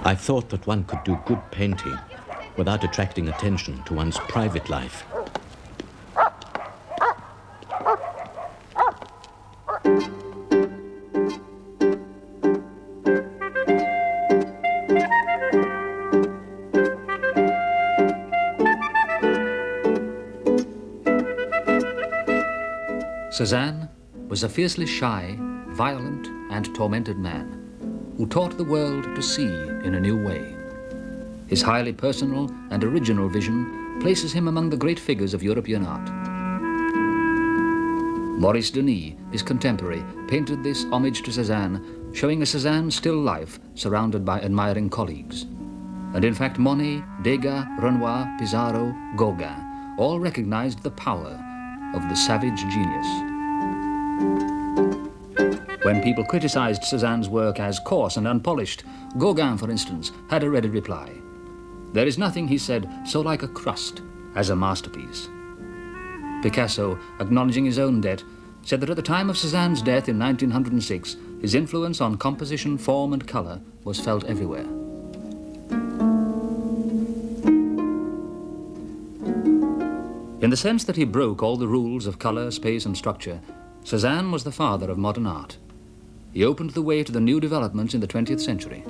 I thought that one could do good painting without attracting attention to one's private life. Cezanne was a fiercely shy, violent and tormented man who taught the world to see in a new way. His highly personal and original vision places him among the great figures of European art. Maurice Denis, his contemporary, painted this homage to Cezanne, showing a Cezanne still life surrounded by admiring colleagues. And in fact, Monet, Degas, Renoir, Pissarro, Gauguin all recognized the power of the savage genius. When people criticized Cezanne's work as coarse and unpolished, Gauguin, for instance, had a ready reply. There is nothing, he said, so like a crust as a masterpiece. Picasso, acknowledging his own debt, said that at the time of Cezanne's death in 1906, his influence on composition, form and color was felt everywhere. In the sense that he broke all the rules of color, space and structure, Cezanne was the father of modern art. He opened the way to the new developments in the 20th century.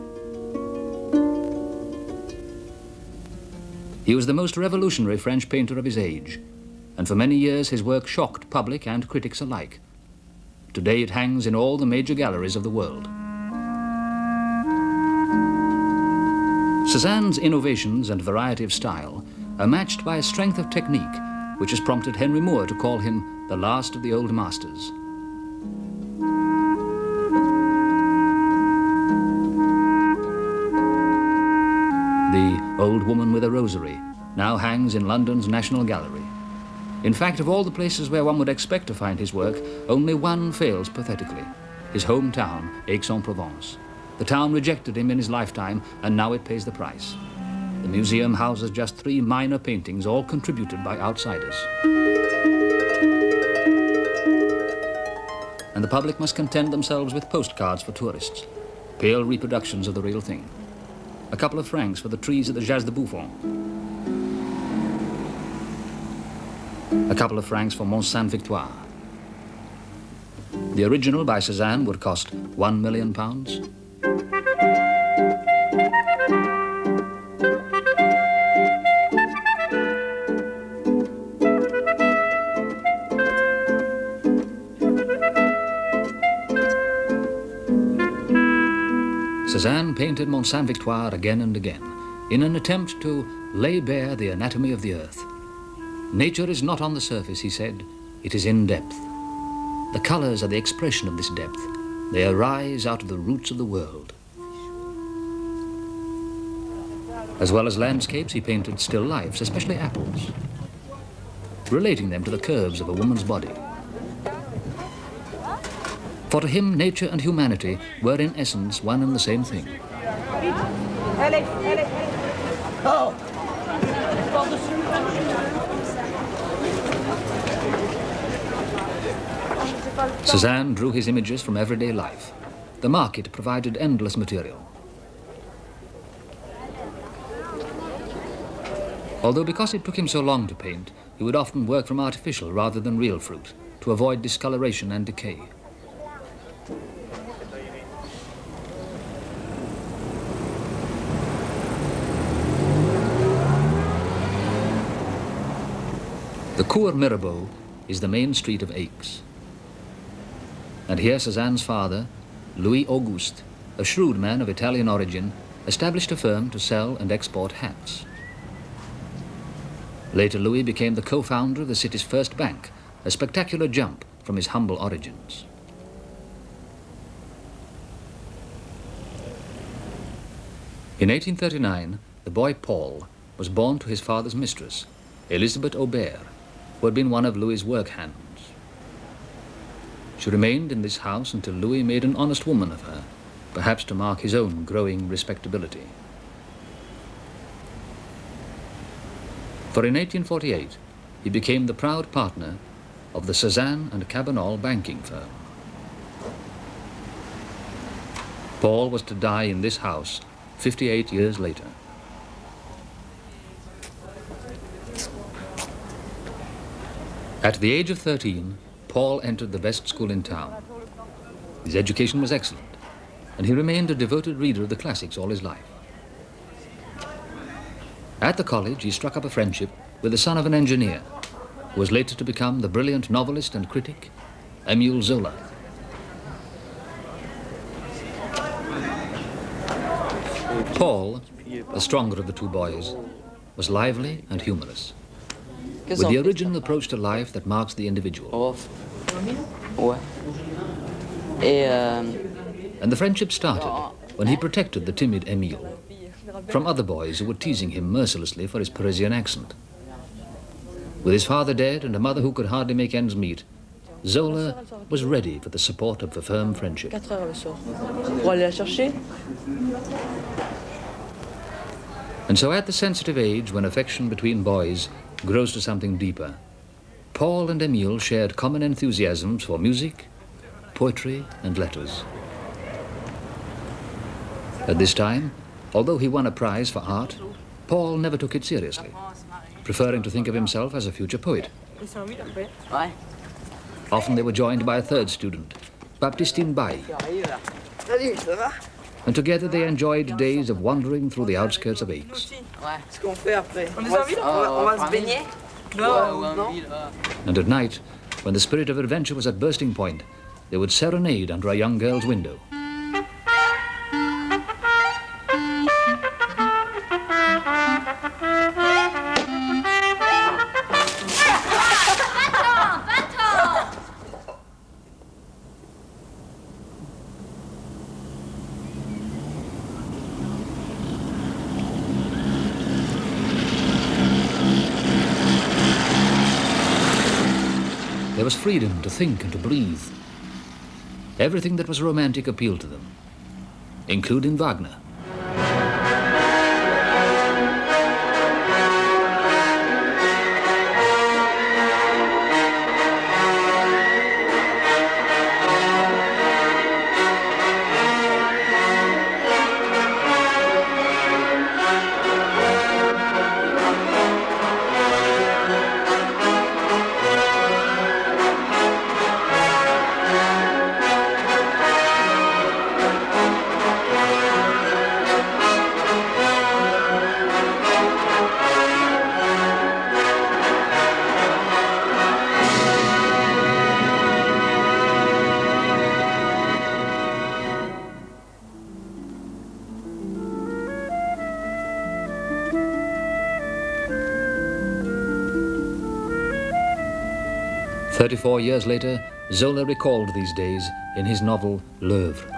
He was the most revolutionary French painter of his age, and for many years his work shocked public and critics alike. Today it hangs in all the major galleries of the world. Cezanne's innovations and variety of style are matched by a strength of technique which has prompted Henry Moore to call him the last of the old masters. The Old Woman with a Rosary now hangs in London's National Gallery. In fact, of all the places where one would expect to find his work, only one fails pathetically: his hometown, Aix-en-Provence. The town rejected him in his lifetime, and now it pays the price. The museum houses just 3 minor paintings, all contributed by outsiders. And the public must content themselves with postcards for tourists, pale reproductions of the real thing. A couple of francs for the trees at the Jas de Bouffon. A couple of francs for Mont Sainte-Victoire. The original by Cezanne would cost £1 million. Cezanne painted Mont Sainte-Victoire again and again, in an attempt to lay bare the anatomy of the earth. Nature is not on the surface, he said, it is in depth. The colors are the expression of this depth. They arise out of the roots of the world. As well as landscapes, he painted still lifes, especially apples, relating them to the curves of a woman's body. For to him, nature and humanity were in essence one and the same thing. Cezanne drew his images from everyday life. The market provided endless material. Although because it took him so long to paint, he would often work from artificial rather than real fruit, to avoid discoloration and decay. The Cour Mirabeau is the main street of Aix. And here Cezanne's father, Louis Auguste, a shrewd man of Italian origin, established a firm to sell and export hats. Later, Louis became the co-founder of the city's first bank, a spectacular jump from his humble origins. In 1839, the boy Paul was born to his father's mistress, Elizabeth Aubert, who had been one of Louis's work hands. She remained in this house until Louis made an honest woman of her, perhaps to mark his own growing respectability. For in 1848, he became the proud partner of the Cezanne and Cabanol banking firm. Paul was to die in this house 58 years later. At the age of 13, Paul entered the best school in town. His education was excellent, and he remained a devoted reader of the classics all his life. At the college, he struck up a friendship with the son of an engineer, who was later to become the brilliant novelist and critic, Emile Zola. Paul, the stronger of the two boys, was lively and humorous, with the original approach to life that marks the individual. And the friendship started when he protected the timid Emile from other boys who were teasing him mercilessly for his Parisian accent. With his father dead and a mother who could hardly make ends meet, Zola was ready for the support of a firm friendship. And so at the sensitive age when affection between boys grows to something deeper, Paul and Emile shared common enthusiasms for music, poetry, and letters. At this time, although he won a prize for art, Paul never took it seriously, preferring to think of himself as a future poet. Often they were joined by a third student, Baptistine Baye, and together they enjoyed days of wandering through the outskirts of Aix. And at night, when the spirit of adventure was at bursting point, they would serenade under a young girl's window. There was freedom to think and to breathe. Everything that was romantic appealed to them, including Wagner. "34 years later, Zola recalled these days in his novel L'Oeuvre.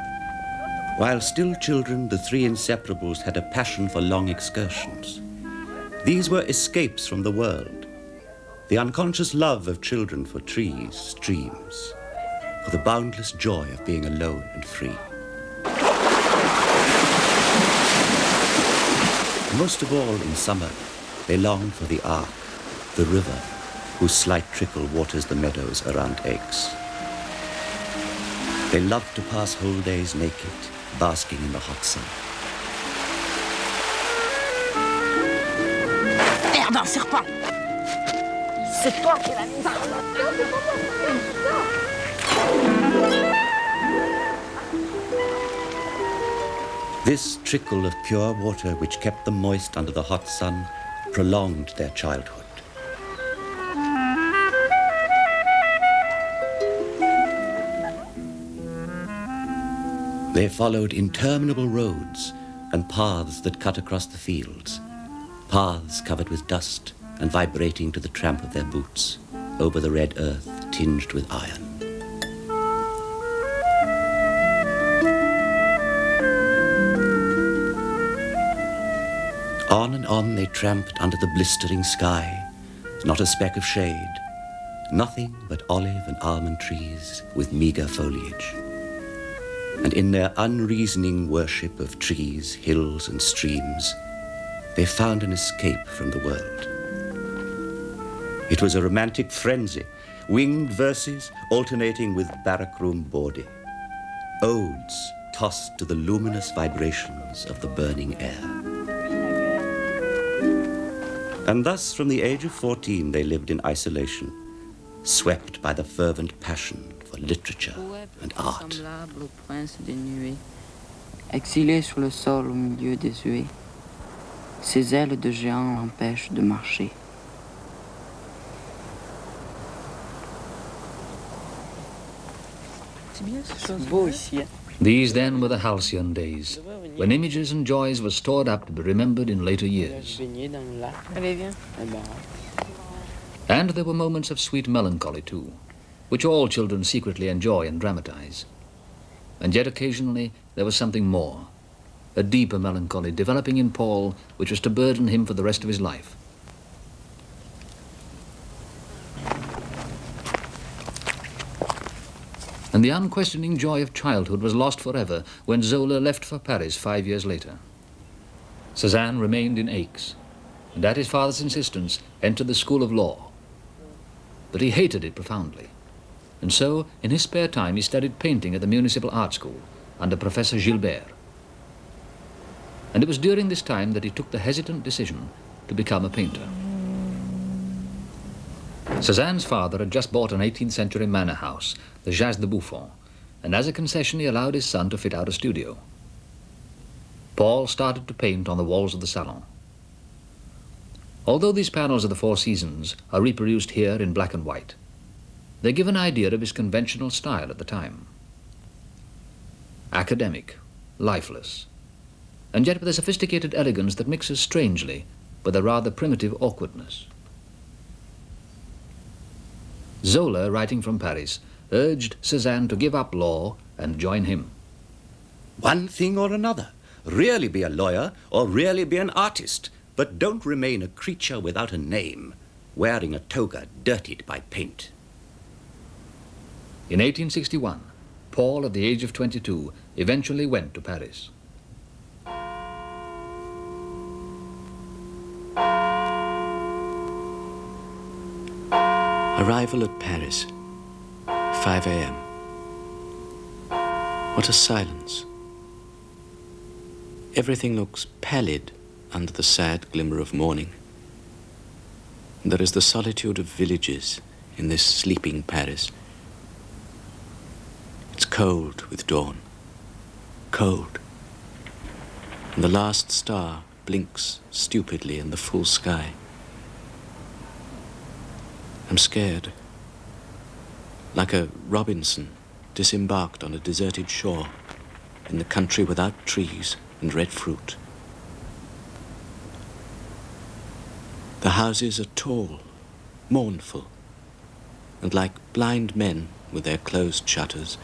While still children, the three inseparables had a passion for long excursions. These were escapes from the world, the unconscious love of children for trees, streams, for the boundless joy of being alone and free. Most of all in summer, they longed for the Arc, the river, whose slight trickle waters the meadows around Aix. They loved to pass whole days naked, basking in the hot sun. Merde, un serpent! C'est toi qui l'as mis par là! This trickle of pure water which kept them moist under the hot sun prolonged their childhood. They followed interminable roads and paths that cut across the fields, paths covered with dust and vibrating to the tramp of their boots over the red earth tinged with iron. On and on they tramped under the blistering sky, not a speck of shade, nothing but olive and almond trees with meager foliage. And in their unreasoning worship of trees, hills, and streams, they found an escape from the world. It was a romantic frenzy, winged verses alternating with barrack room bawdy, odes tossed to the luminous vibrations of the burning air. And thus, from the age of 14, they lived in isolation, swept by the fervent passion for literature and art. Semblable au prince des nuées, exilé sur le sol au milieu des huées, ses ailes de géant l'empêchent de marcher. C'est beau ici. These then were the halcyon days, when images and joys were stored up to be remembered in later years. And there were moments of sweet melancholy too, which all children secretly enjoy and dramatize. And yet occasionally there was something more, a deeper melancholy developing in Paul which was to burden him for the rest of his life. And the unquestioning joy of childhood was lost forever when Zola left for Paris 5 years later. Cezanne remained in Aix, and at his father's insistence entered the school of law. But he hated it profoundly, and so in his spare time he studied painting at the Municipal Art School under Professor Gilbert. And it was during this time that he took the hesitant decision to become a painter. Cezanne's father had just bought an 18th century manor house, the Jas de Buffon, and as a concession he allowed his son to fit out a studio. Paul started to paint on the walls of the salon. Although these panels of the Four Seasons are reproduced here in black and white, they give an idea of his conventional style at the time. Academic, lifeless, and yet with a sophisticated elegance that mixes strangely with a rather primitive awkwardness. Zola, writing from Paris, urged Cezanne to give up law and join him. One thing or another. Really be a lawyer or really be an artist, but don't remain a creature without a name, wearing a toga dirtied by paint. In 1861, Paul, at the age of 22, eventually went to Paris. Arrival at Paris, 5 a.m. What a silence. Everything looks pallid under the sad glimmer of morning. There is the solitude of villages in this sleeping Paris. It's cold with dawn, cold. And the last star blinks stupidly in the full sky. I'm scared, like a Robinson disembarked on a deserted shore in the country without trees and red fruit. The houses are tall, mournful, and like blind men with their closed shutters,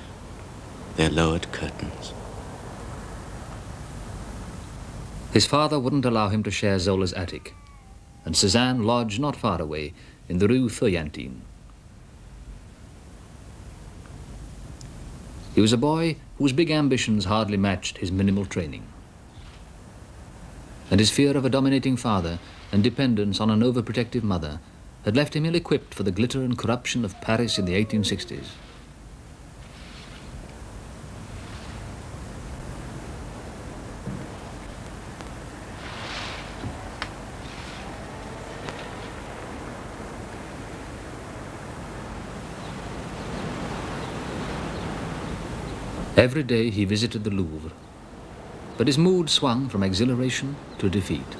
their lowered curtains. His father wouldn't allow him to share Zola's attic, and Cezanne lodged not far away in the Rue Feuillantine. He was a boy whose big ambitions hardly matched his minimal training. And his fear of a dominating father and dependence on an overprotective mother had left him ill-equipped for the glitter and corruption of Paris in the 1860s. Every day he visited the Louvre, but his mood swung from exhilaration to defeat.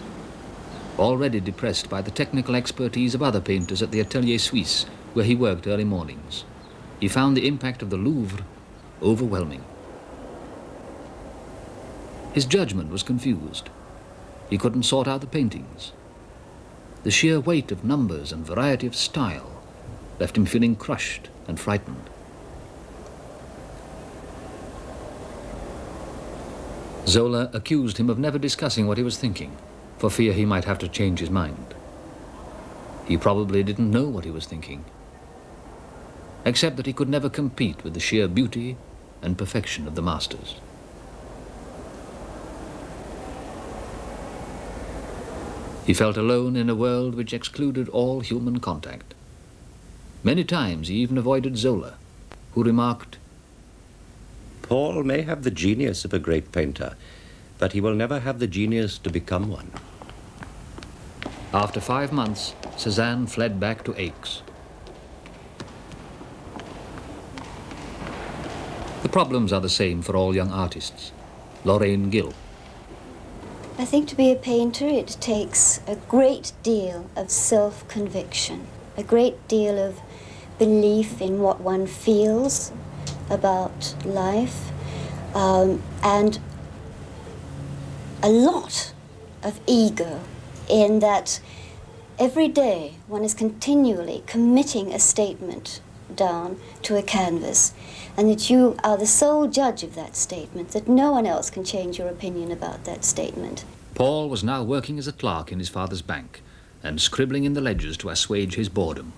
Already depressed by the technical expertise of other painters at the Atelier Suisse, where he worked early mornings, he found the impact of the Louvre overwhelming. His judgment was confused. He couldn't sort out the paintings. The sheer weight of numbers and variety of style left him feeling crushed and frightened. Zola accused him of never discussing what he was thinking, for fear he might have to change his mind. He probably didn't know what he was thinking, except that he could never compete with the sheer beauty and perfection of the masters. He felt alone in a world which excluded all human contact. Many times he even avoided Zola, who remarked, Paul may have the genius of a great painter, but he will never have the genius to become one. After 5 months, Cezanne fled back to Aix. The problems are the same for all young artists. Lorraine Gill. I think to be a painter, it takes a great deal of self-conviction, a great deal of belief in what one feels about life, and a lot of ego in that every day one is continually committing a statement down to a canvas, and that you are the sole judge of that statement, that no one else can change your opinion about that statement. Paul was now working as a clerk in his father's bank and scribbling in the ledgers to assuage his boredom.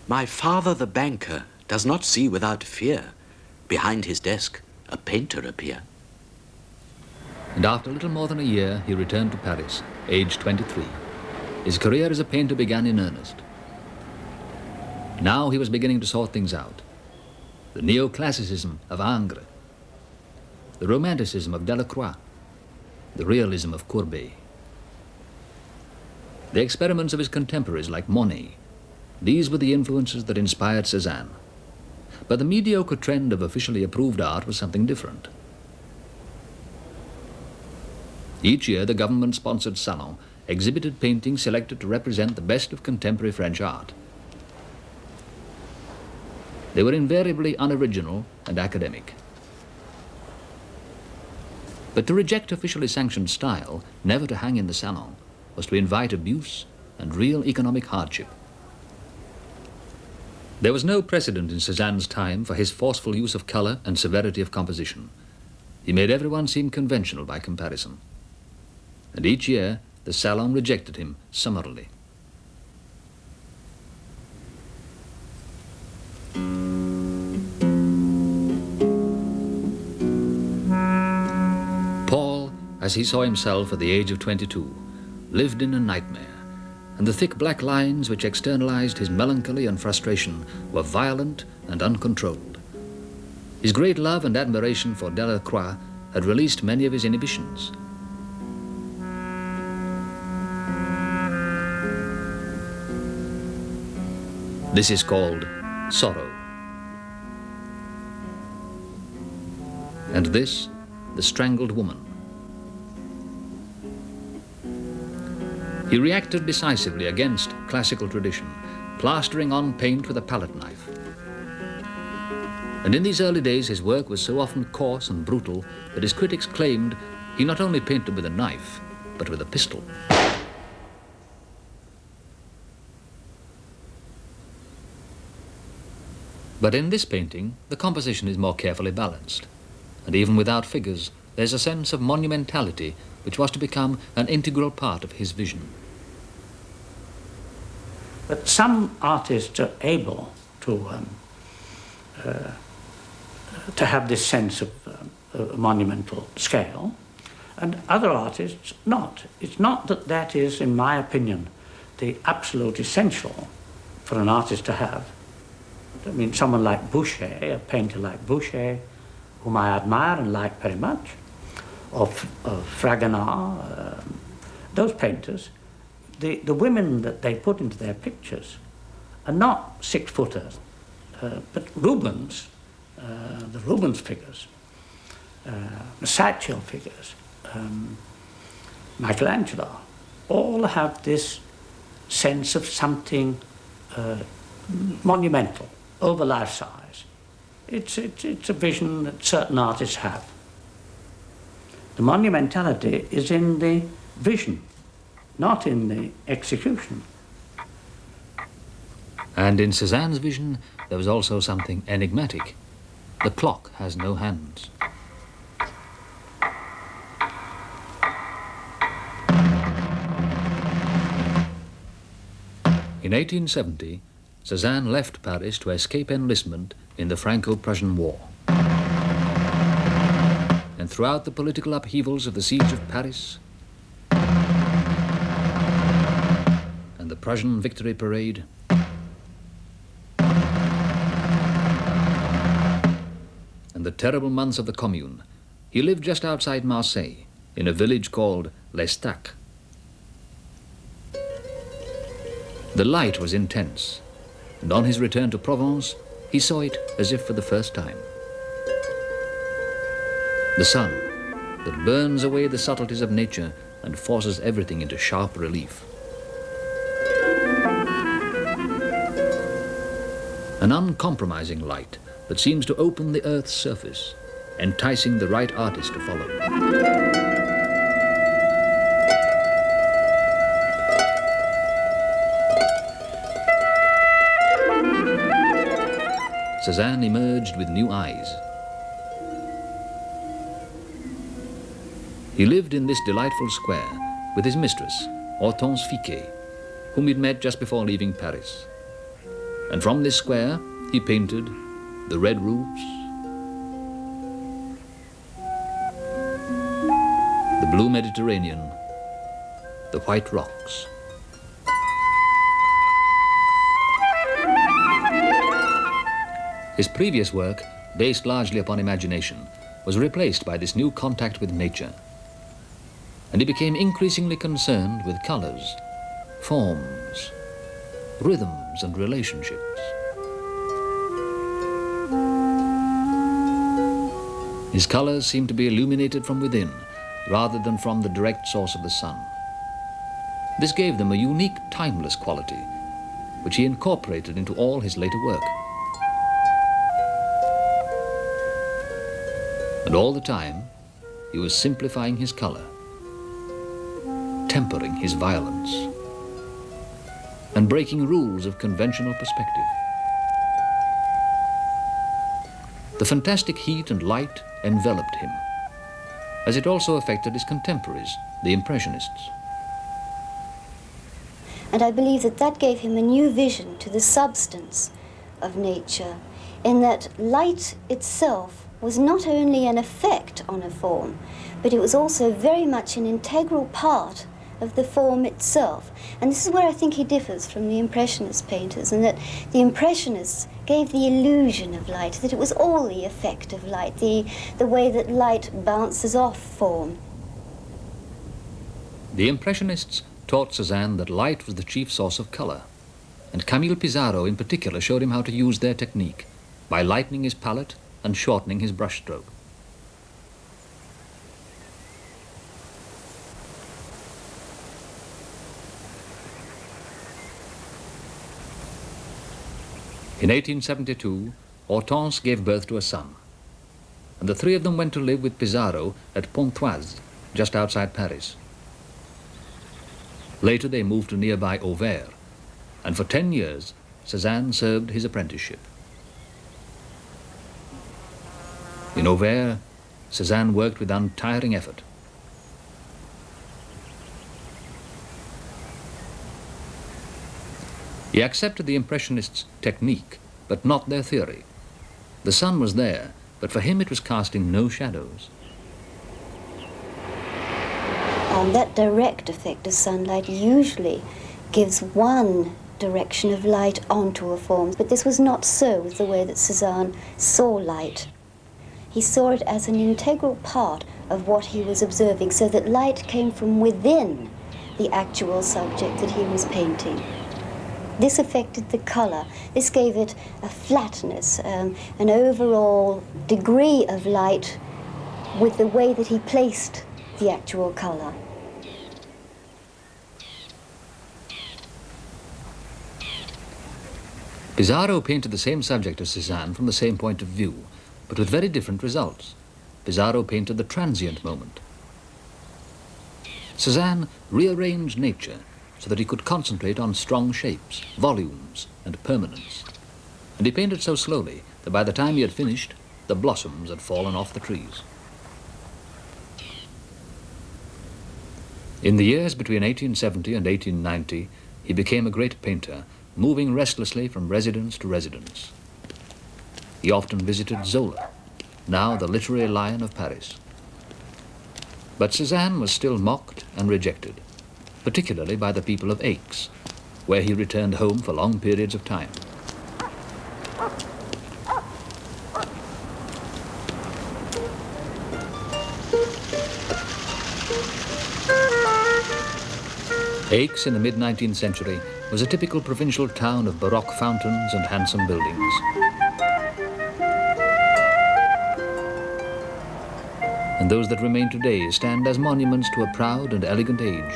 My father, the banker, does not see without fear behind his desk a painter appear. And after little more than a year, he returned to Paris, aged 23. His career as a painter began in earnest. Now he was beginning to sort things out. The neoclassicism of Ingres, the romanticism of Delacroix, the realism of Courbet. The experiments of his contemporaries like Monet, these were the influences that inspired Cezanne. But the mediocre trend of officially approved art was something different. Each year, the government-sponsored salon exhibited paintings selected to represent the best of contemporary French art. They were invariably unoriginal and academic. But to reject officially sanctioned style, never to hang in the salon, was to invite abuse and real economic hardship. There was no precedent in Cezanne's time for his forceful use of color and severity of composition. He made everyone seem conventional by comparison. And each year, the salon rejected him summarily. Paul, as he saw himself at the age of 22, lived in a nightmare, and the thick black lines which externalized his melancholy and frustration were violent and uncontrolled. His great love and admiration for Delacroix had released many of his inhibitions. This is called sorrow. And this, the strangled woman. He reacted decisively against classical tradition, plastering on paint with a palette knife. And in these early days, his work was so often coarse and brutal that his critics claimed he not only painted with a knife, but with a pistol. But in this painting, the composition is more carefully balanced. And even without figures, there's a sense of monumentality which was to become an integral part of his vision. But some artists are able to have this sense of a monumental scale, and other artists not. It's not that that is, in my opinion, the absolute essential for an artist to have. I mean, someone like Boucher, a painter like Boucher, whom I admire and like very much, or Fragonard, those painters, the women that they put into their pictures are not 6-footers, but Rubens, the Rubens figures, Masaccio figures, Michelangelo, all have this sense of something monumental, over life size. It's a vision that certain artists have. The monumentality is in the vision, not in the execution. And in Cezanne's vision, there was also something enigmatic. The clock has no hands. In 1870, Cezanne left Paris to escape enlistment in the Franco-Prussian War. And throughout the political upheavals of the siege of Paris and the Prussian victory parade, the terrible months of the Commune, he lived just outside Marseille, in a village called L'Estaque. The light was intense, and on his return to Provence, he saw it as if for the first time. The sun that burns away the subtleties of nature and forces everything into sharp relief. An uncompromising light that seems to open the earth's surface, enticing the right artist to follow. Cezanne emerged with new eyes. He lived in this delightful square with his mistress, Hortense Fiquet, whom he'd met just before leaving Paris. And from this square, he painted the red roofs, the blue Mediterranean, the white rocks. His previous work, based largely upon imagination, was replaced by this new contact with nature. And he became increasingly concerned with colors, forms, rhythms, and relationships. His colors seemed to be illuminated from within, rather than from the direct source of the sun. This gave them a unique, timeless quality, which he incorporated into all his later work. And all the time, he was simplifying his color, tempering his violence, and breaking rules of conventional perspective. The fantastic heat and light enveloped him, as it also affected his contemporaries, the Impressionists. And I believe that that gave him a new vision to the substance of nature, in that light itself was not only an effect on a form, but it was also very much an integral part of the form itself. And this is where I think he differs from the Impressionist painters, and that the Impressionists gave the illusion of light, that it was all the effect of light, the way that light bounces off form. The Impressionists taught Cezanne that light was the chief source of color, and Camille Pissarro in particular showed him how to use their technique by lightening his palette and shortening his brushstroke. In 1872, Hortense gave birth to a son, and the three of them went to live with Pissarro at Pontoise, just outside Paris. Later they moved to nearby Auvers, and for 10 years Cezanne served his apprenticeship. In Auvers, Cezanne worked with untiring effort. He accepted the Impressionists' technique, but not their theory. The sun was there, but for him it was casting no shadows. That direct effect of sunlight usually gives one direction of light onto a form, but this was not so with the way that Cezanne saw light. He saw it as an integral part of what he was observing, so that light came from within the actual subject that he was painting. This affected the color. This gave it a flatness, an overall degree of light with the way that he placed the actual color. Pissarro painted the same subject as Cezanne from the same point of view, but with very different results. Pissarro painted the transient moment. Cezanne rearranged nature so that he could concentrate on strong shapes, volumes, and permanence. And he painted so slowly that by the time he had finished, the blossoms had fallen off the trees. In the years between 1870 and 1890, he became a great painter, moving restlessly from residence to residence. He often visited Zola, now the literary lion of Paris. But Cezanne was still mocked and rejected, particularly by the people of Aix, where he returned home for long periods of time. Aix in the mid-19th century was a typical provincial town of baroque fountains and handsome buildings. And those that remain today stand as monuments to a proud and elegant age.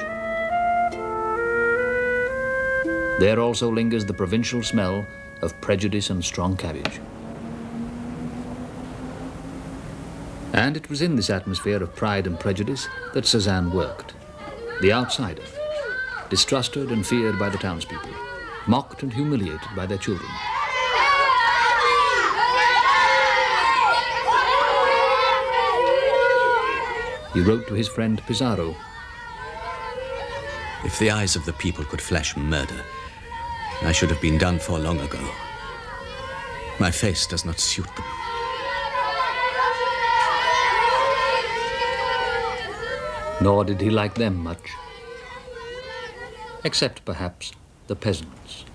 There also lingers the provincial smell of prejudice and strong cabbage. And it was in this atmosphere of pride and prejudice that Cezanne worked. The outsider, distrusted and feared by the townspeople, mocked and humiliated by their children. He wrote to his friend Pizarro, If the eyes of the people could flash murder, I should have been done for long ago. My face does not suit them. Nor did he like them much, except perhaps the peasants.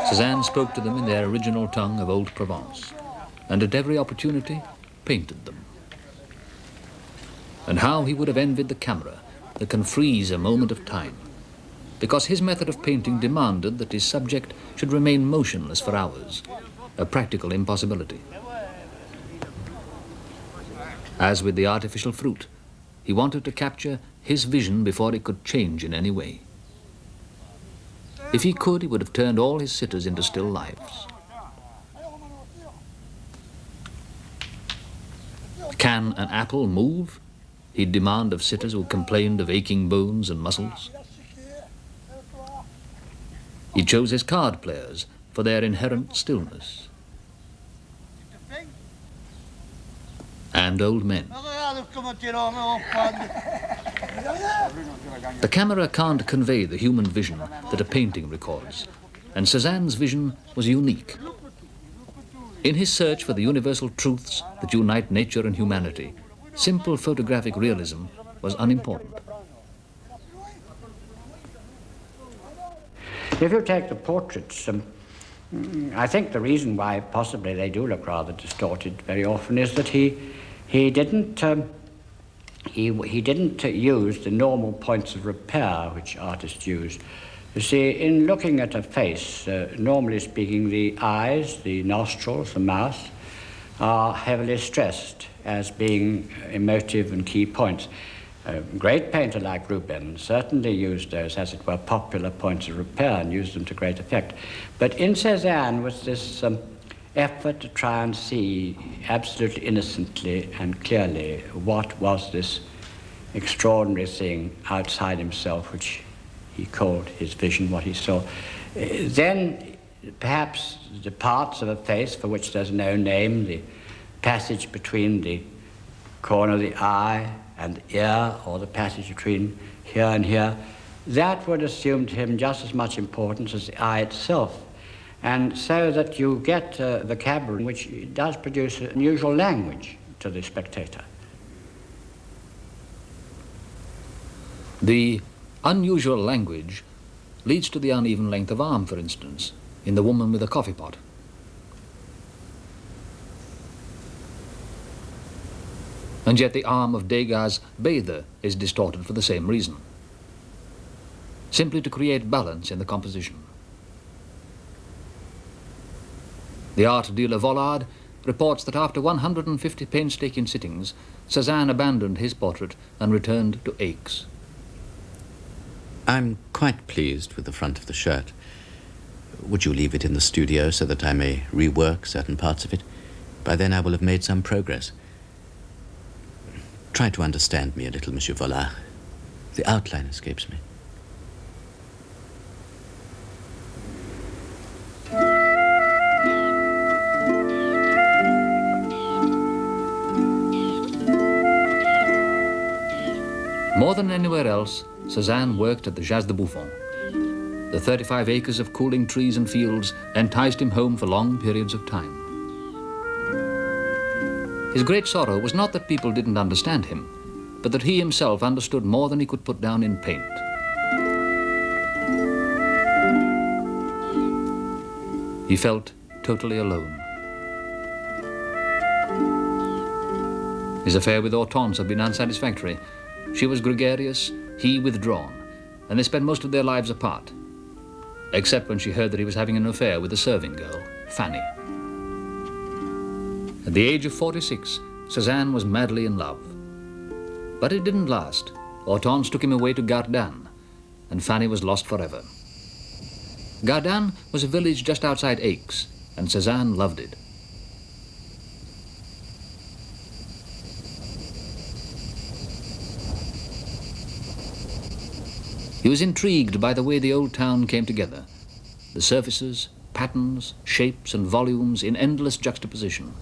Cezanne spoke to them in their original tongue of old Provence, and at every opportunity painted them. And how he would have envied the camera that can freeze a moment of time, because his method of painting demanded that his subject should remain motionless for hours, a practical impossibility. As with the artificial fruit, he wanted to capture his vision before it could change in any way. If he could, he would have turned all his sitters into still lives. Can an apple move? He'd demand of sitters who complained of aching bones and muscles. He chose his card players for their inherent stillness. And old men. The camera can't convey the human vision that a painting records, and Cezanne's vision was unique. In his search for the universal truths that unite nature and humanity, simple photographic realism was unimportant. If you take the portraits, I think the reason why possibly they do look rather distorted very often is that he didn't use the normal points of repair which artists use. You see, in looking at a face, normally speaking, the eyes, the nostrils, the mouth are heavily stressed as being emotive and key points. A great painter like Rubens certainly used those, as it were, popular points of repair and used them to great effect. But in Cezanne was this effort to try and see absolutely innocently and clearly what was this extraordinary thing outside himself, which he called his vision, what he saw. Then perhaps the parts of a face for which there's no name, the passage between the corner of the eye and the ear, or the passage between here and here, that would assume to him just as much importance as the eye itself. And so that you get vocabulary which does produce an unusual language to the spectator. The unusual language leads to the uneven length of arm, for instance, in the woman with a coffee pot. And yet the arm of Degas' bather is distorted for the same reason, simply to create balance in the composition. The art dealer Vollard reports that after 150 painstaking sittings, Cezanne abandoned his portrait and returned to Aix. I'm quite pleased with the front of the shirt. Would you leave it in the studio so that I may rework certain parts of it? By then I will have made some progress. Try to understand me a little, Monsieur Vollard. The outline escapes me. More than anywhere else, Cezanne worked at the Jas de Bouffon. The 35 acres of cooling trees and fields enticed him home for long periods of time. His great sorrow was not that people didn't understand him, but that he himself understood more than he could put down in paint. He felt totally alone. His affair with Hortense had been unsatisfactory. She was gregarious, he withdrawn, and they spent most of their lives apart, except when she heard that he was having an affair with a serving girl, Fanny. At the age of 46, Cezanne was madly in love. But it didn't last. Hortense took him away to Gardanne, and Fanny was lost forever. Gardanne was a village just outside Aix, and Cezanne loved it. He was intrigued by the way the old town came together, the surfaces, patterns, shapes and volumes in endless juxtaposition.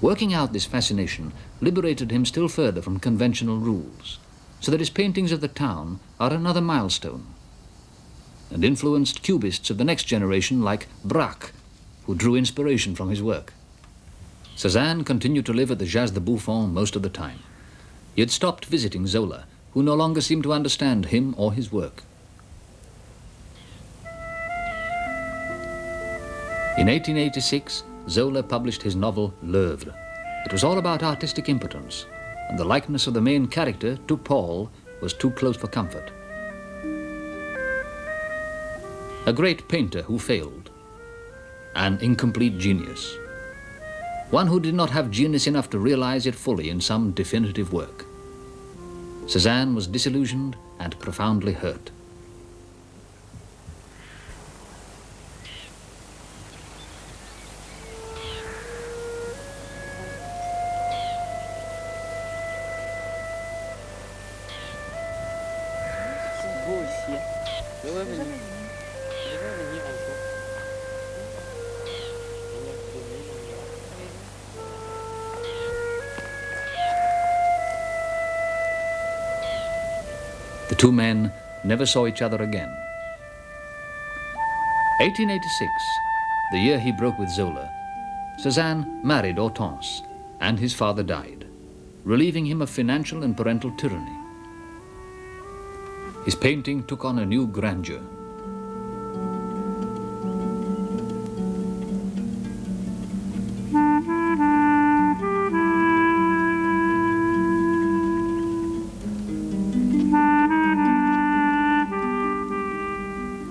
Working out this fascination liberated him still further from conventional rules, so that his paintings of the town are another milestone, and influenced cubists of the next generation like Braque, who drew inspiration from his work. Cezanne continued to live at the Jas de Buffon most of the time. He had stopped visiting Zola, who no longer seemed to understand him or his work. In 1886, Zola published his novel L'Œuvre. It was all about artistic impotence, and the likeness of the main character to Paul was too close for comfort. A great painter who failed, an incomplete genius, one who did not have genius enough to realize it fully in some definitive work. Cezanne was disillusioned and profoundly hurt. The two men never saw each other again. 1886, the year he broke with Zola, Cezanne married Hortense, and his father died, relieving him of financial and parental tyranny. His painting took on a new grandeur.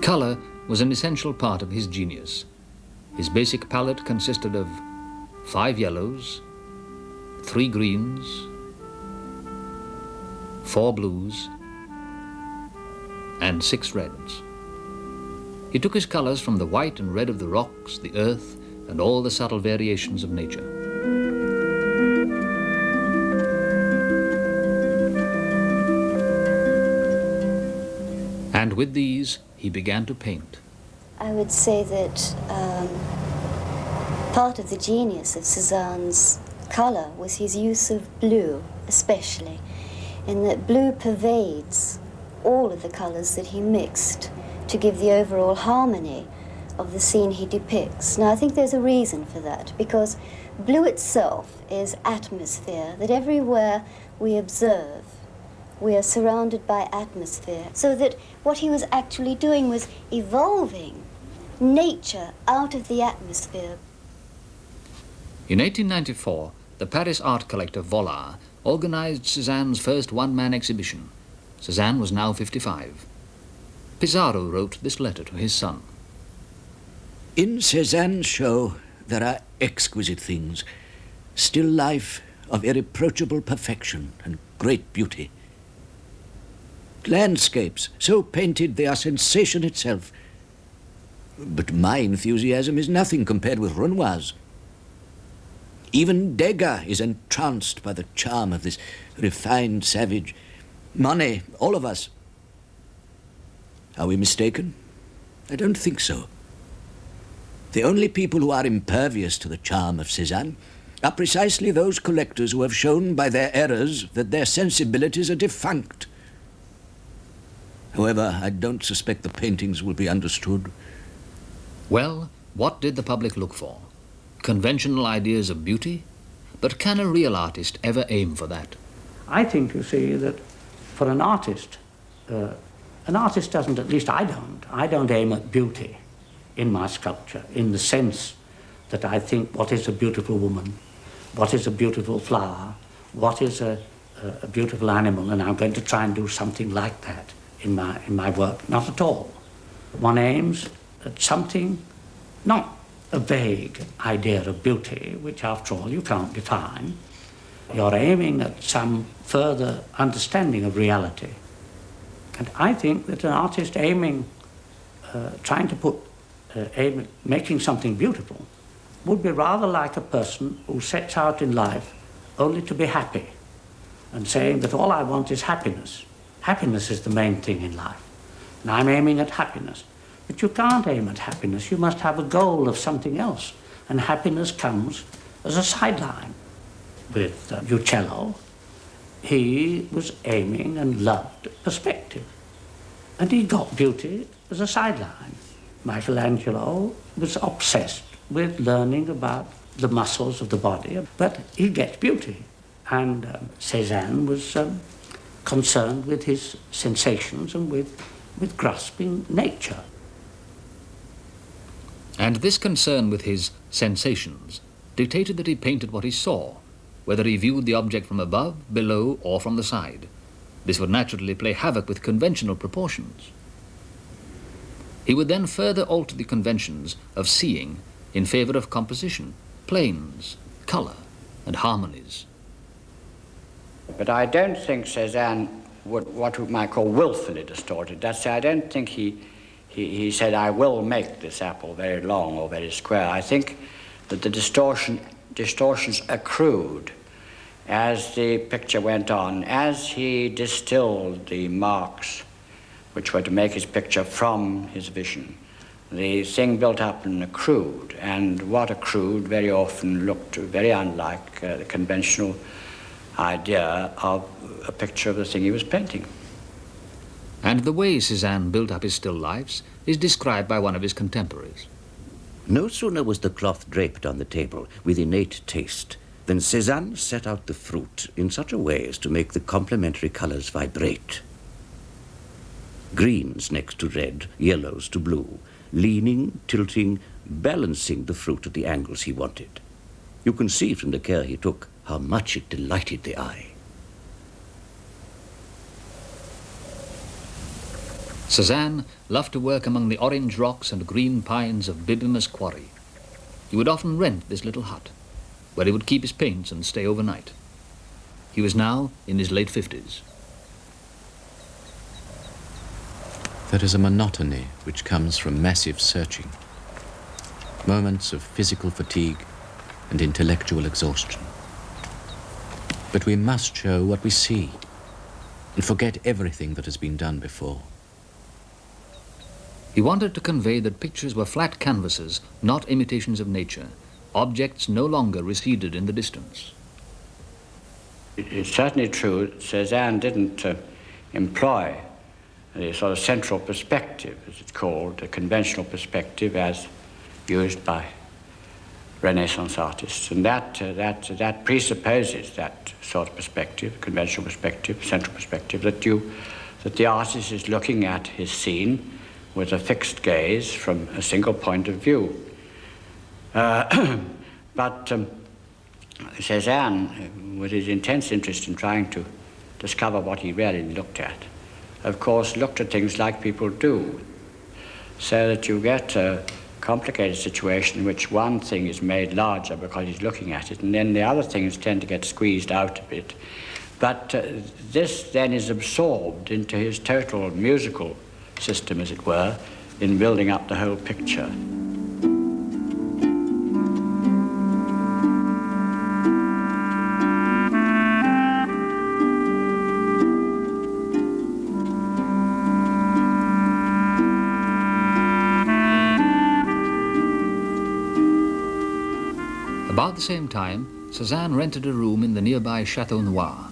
Color was an essential part of his genius. His basic palette consisted of 5 yellows, 3 greens, 4 blues, and 6 reds. He took his colors from the white and red of the rocks, the earth, and all the subtle variations of nature. And with these, he began to paint. I would say that part of the genius of Cezanne's colour was his use of blue, especially, in that blue pervades all of the colours that he mixed to give the overall harmony of the scene he depicts. Now, I think there's a reason for that, because blue itself is atmosphere, that everywhere we observe, we are surrounded by atmosphere, so that what he was actually doing was evolving nature out of the atmosphere. In 1894, the Paris art collector Vollard organized Cezanne's first one-man exhibition. Cezanne was now 55. Pissarro wrote this letter to his son. In Cezanne's show, there are exquisite things, still life of irreproachable perfection and great beauty. Landscapes, so painted they are sensation itself. But my enthusiasm is nothing compared with Renoir's. Even Degas is entranced by the charm of this refined savage. Monet, all of us. Are we mistaken? I don't think so. The only people who are impervious to the charm of Cezanne are precisely those collectors who have shown by their errors that their sensibilities are defunct. However, I don't suspect the paintings will be understood. Well, what did the public look for? Conventional ideas of beauty? But can a real artist ever aim for that? I think, you see, that for an artist doesn't, at least I don't aim at beauty in my sculpture, in the sense that I think what is a beautiful woman, what is a beautiful flower, what is a a beautiful animal and I'm going to try and do something like that in my work. Not at all. One aims at something, not a vague idea of beauty, which after all you can't define. You're aiming at some further understanding of reality. And I think that an artist trying to making something beautiful would be rather like a person who sets out in life only to be happy and saying that all I want is happiness. Happiness is the main thing in life. And I'm aiming at happiness. But you can't aim at happiness. You must have a goal of something else. And happiness comes as a sideline. With Uccello, he was aiming and loved perspective. And he got beauty as a sideline. Michelangelo was obsessed with learning about the muscles of the body, but he gets beauty. And Cezanne was concerned with his sensations and with grasping nature. And this concern with his sensations dictated that he painted what he saw, whether he viewed the object from above, below, or from the side. This would naturally play havoc with conventional proportions. He would then further alter the conventions of seeing in favor of composition, planes, color, and harmonies. But I don't think Cezanne would what we might call willfully distorted. That's I don't think he said, I will make this apple very long or very square. I think that the distortions accrued as the picture went on, as he distilled the marks which were to make his picture from his vision. The thing built up and accrued, and what accrued very often looked very unlike the conventional idea of a picture of the thing he was painting. And the way Cezanne built up his still lifes is described by one of his contemporaries. No sooner was the cloth draped on the table with innate taste than Cezanne set out the fruit in such a way as to make the complementary colors vibrate. Greens next to red, yellows to blue, leaning, tilting, balancing the fruit at the angles he wanted. You can see from the care he took how much it delighted the eye. Cezanne loved to work among the orange rocks and green pines of Bibimus Quarry. He would often rent this little hut, where he would keep his paints and stay overnight. He was now in his late 50s. There is a monotony which comes from massive searching, moments of physical fatigue and intellectual exhaustion. But we must show what we see and forget everything that has been done before. He wanted to convey that pictures were flat canvases, not imitations of nature. Objects no longer receded in the distance. It's certainly true that Cezanne didn't employ the sort of central perspective, as it's called, the conventional perspective as used by Renaissance artists. And that presupposes that sort of perspective, conventional perspective, central perspective, that the artist is looking at his scene with a fixed gaze from a single point of view. But Cezanne, with his intense interest in trying to discover what he really looked at, of course looked at things like people do, so that you get a complicated situation in which one thing is made larger because he's looking at it, and then the other things tend to get squeezed out a bit. But this then is absorbed into his total musical system, as it were, in building up the whole picture. About the same time, Cezanne rented a room in the nearby Chateau Noir,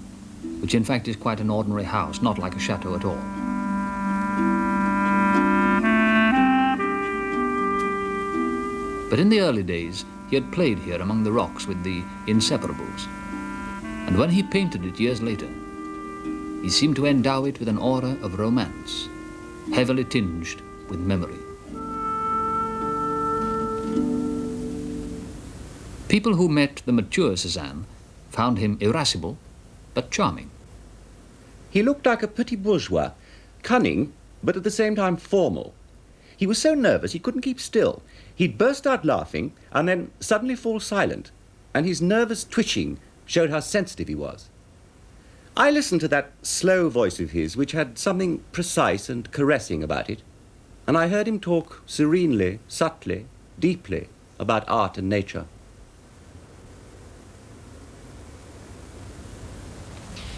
which in fact is quite an ordinary house, not like a chateau at all. But in the early days, he had played here among the rocks with the Inseparables. And when he painted it years later, he seemed to endow it with an aura of romance, heavily tinged with memory. People who met the mature Cezanne found him irascible but charming. He looked like a petit bourgeois, cunning, but at the same time formal. He was so nervous he couldn't keep still. He'd burst out laughing and then suddenly fall silent, and his nervous twitching showed how sensitive he was. I listened to that slow voice of his, which had something precise and caressing about it, and I heard him talk serenely, subtly, deeply about art and nature.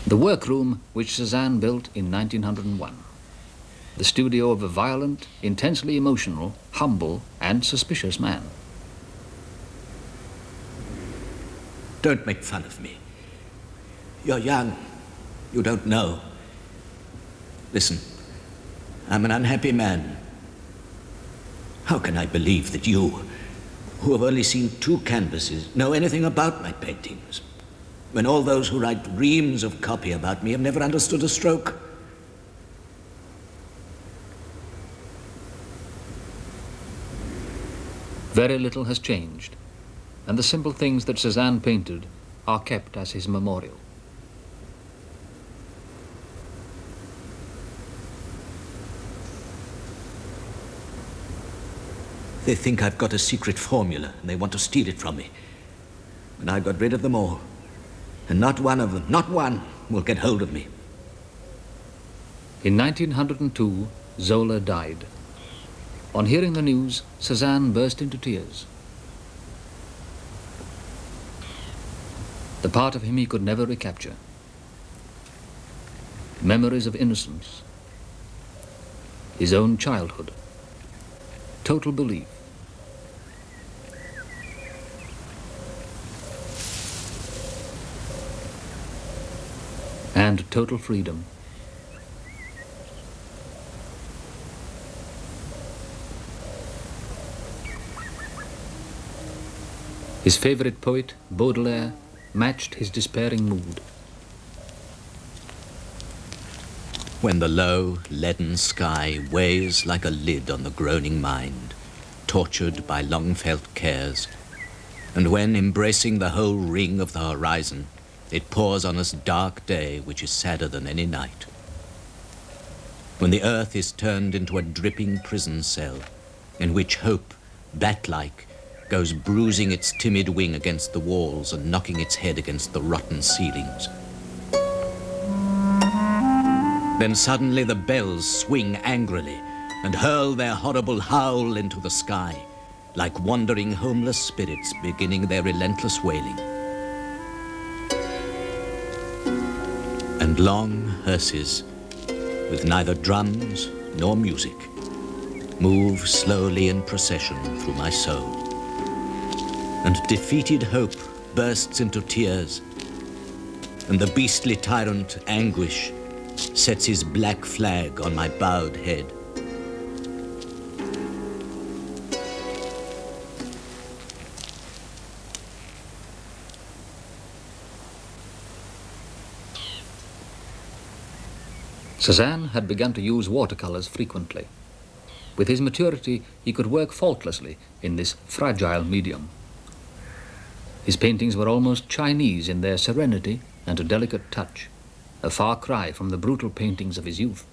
The workroom which Cezanne built in 1901. The studio of a violent, intensely emotional, humble and suspicious man. Don't make fun of me. You're young. You don't know. Listen, I'm an unhappy man. How can I believe that you, who have only seen 2 canvases, know anything about my paintings, when all those who write reams of copy about me have never understood a stroke? Very little has changed, and the simple things that Cezanne painted are kept as his memorial. They think I've got a secret formula and they want to steal it from me. But I got rid of them all. And not one of them, not one, will get hold of me. In 1902, Zola died. On hearing the news, Cezanne burst into tears. The part of him he could never recapture. Memories of innocence. His own childhood. Total belief. And total freedom. His favorite poet, Baudelaire, matched his despairing mood. When the low, leaden sky weighs like a lid on the groaning mind, tortured by long-felt cares, and when, embracing the whole ring of the horizon, it pours on us dark day which is sadder than any night. When the earth is turned into a dripping prison cell, in which hope, bat-like, goes bruising its timid wing against the walls and knocking its head against the rotten ceilings. Then suddenly the bells swing angrily and hurl their horrible howl into the sky, like wandering homeless spirits beginning their relentless wailing. And long hearses, with neither drums nor music, move slowly in procession through my soul. And defeated hope bursts into tears, and the beastly tyrant Anguish sets his black flag on my bowed head. Cezanne had begun to use watercolors frequently. With his maturity, he could work faultlessly in this fragile medium. His paintings were almost Chinese in their serenity and a delicate touch, a far cry from the brutal paintings of his youth.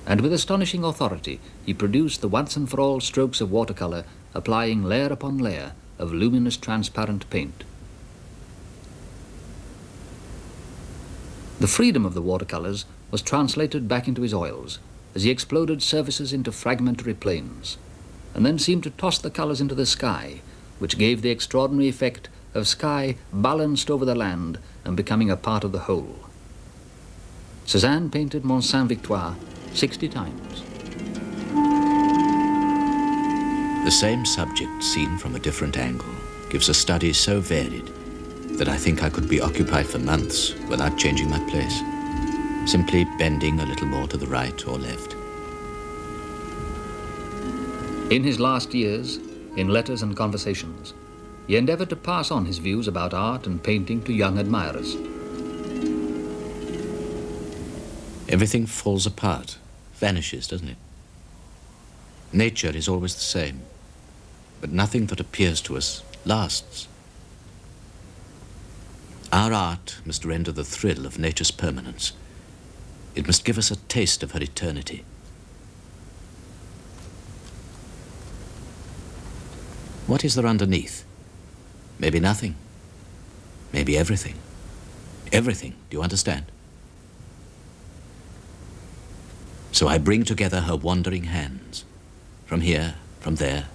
And with astonishing authority, he produced the once-and-for-all strokes of watercolor, applying layer upon layer of luminous transparent paint. The freedom of the watercolors was translated back into his oils as he exploded surfaces into fragmentary planes, and then seemed to toss the colors into the sky, which gave the extraordinary effect of sky balanced over the land and becoming a part of the whole. Cezanne painted Mont Saint-Victoire 60 times. The same subject seen from a different angle gives a study so varied that I think I could be occupied for months without changing my place, simply bending a little more to the right or left. In his last years, in letters and conversations, he endeavored to pass on his views about art and painting to young admirers. Everything falls apart, vanishes, doesn't it? Nature is always the same, but nothing that appears to us lasts. Our art must render the thrill of nature's permanence. It must give us a taste of her eternity. What is there underneath? Maybe nothing. Maybe everything. Everything, do you understand? So I bring together her wandering hands, from here, from there,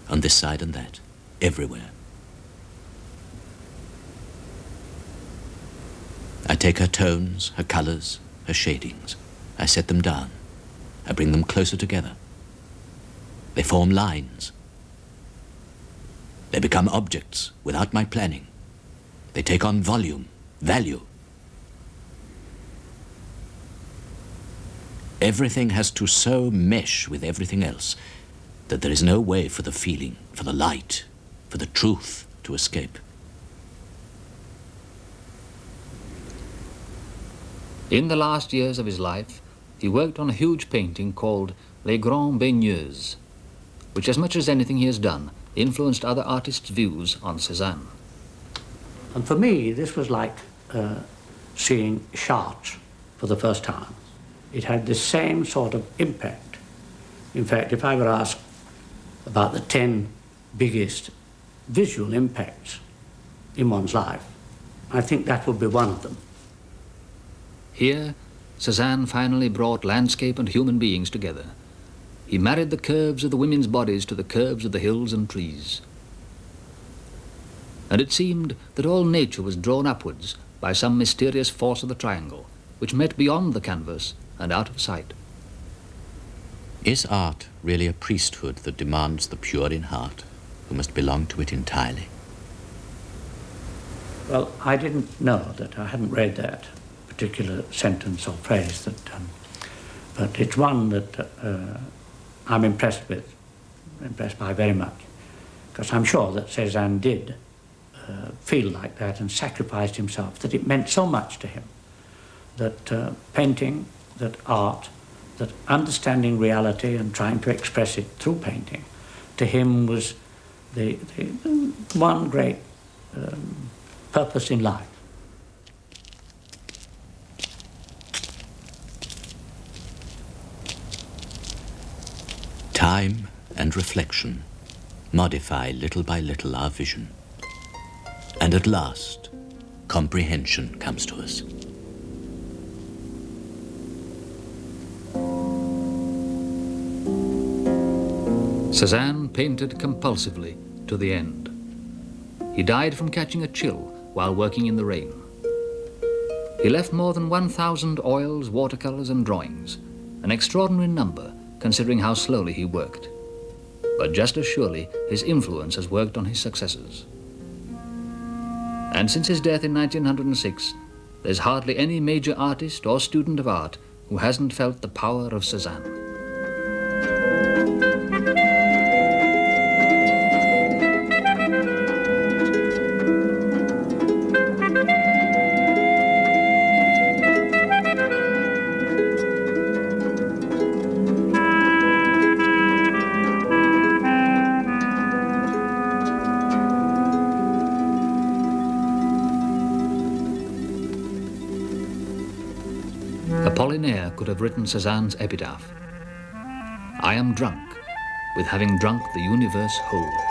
on this side and that, everywhere. I take her tones, her colors, her shadings. I set them down. I bring them closer together. They form lines. They become objects without my planning. They take on volume, value. Everything has to so mesh with everything else that there is no way for the feeling, for the light, for the truth to escape. In the last years of his life, he worked on a huge painting called Les Grandes Baigneuses, which, as much as anything he has done, influenced other artists' views on Cezanne. And for me, this was like seeing Chartres for the first time. It had the same sort of impact. In fact, if I were asked about the 10 biggest visual impacts in one's life, I think that would be one of them. Here, Cezanne finally brought landscape and human beings together. He married the curves of the women's bodies to the curves of the hills and trees. And it seemed that all nature was drawn upwards by some mysterious force of the triangle, which met beyond the canvas and out of sight. Is art really a priesthood that demands the pure in heart, who must belong to it entirely? Well, I didn't know that. I hadn't read that particular sentence or phrase, but it's one that I'm impressed by very much, because I'm sure that Cezanne did feel like that and sacrificed himself, that it meant so much to him, that painting, that art, that understanding reality and trying to express it through painting, to him was the one great purpose in life. Time and reflection modify little by little our vision. And at last, comprehension comes to us. Cezanne painted compulsively to the end. He died from catching a chill while working in the rain. He left more than 1,000 oils, watercolors, and drawings, an extraordinary number considering how slowly he worked. But just as surely, his influence has worked on his successors. And since his death in 1906, there's hardly any major artist or student of art who hasn't felt the power of Cezanne. Apollinaire could have written Cezanne's epitaph. I am drunk with having drunk the universe whole.